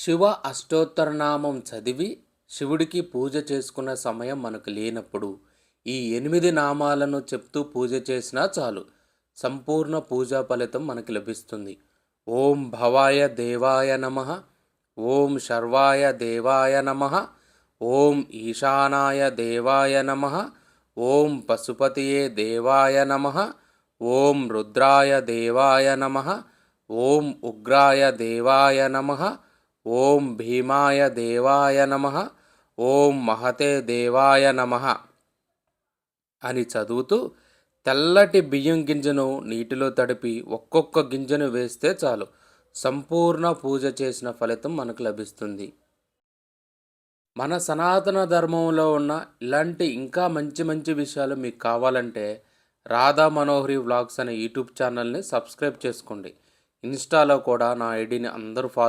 శివ అష్టోత్తరనామం చదివి శివుడికి పూజ చేసుకున్న సమయం మనకు లేనప్పుడు ఈ 8 నామాలను చెప్తూ పూజ చేసినా చాలు, సంపూర్ణ పూజా ఫలితం మనకి లభిస్తుంది. ఓం భవాయ దేవాయ నమః, ఓం శర్వాయ దేవాయ నమః, ఓం ఈశానాయ దేవాయ నమః, ఓం పశుపతియే దేవాయ నమః, ఓం రుద్రాయ దేవాయ నమః, ఓం ఉగ్రాయ దేవాయ నమః, ఓం భీమాయ దేవాయ నమః, ఓం మహతే దేవాయ నమః అని చదువుతూ తెల్లటి బియ్యం గింజను నీటిలో తడిపి ఒక్కొక్క గింజను వేస్తే చాలు, సంపూర్ణ పూజ చేసిన ఫలితం మనకు లభిస్తుంది. మన సనాతన ధర్మంలో ఉన్న ఇలాంటి ఇంకా మంచి మంచి విషయాలు మీకు కావాలంటే రాధా మనోహరి వ్లాగ్స్ అనే యూట్యూబ్ ఛానల్ని సబ్స్క్రైబ్ చేసుకోండి. ఇన్స్టాలో కూడా నా ఐడిని అందరూ ఫాలో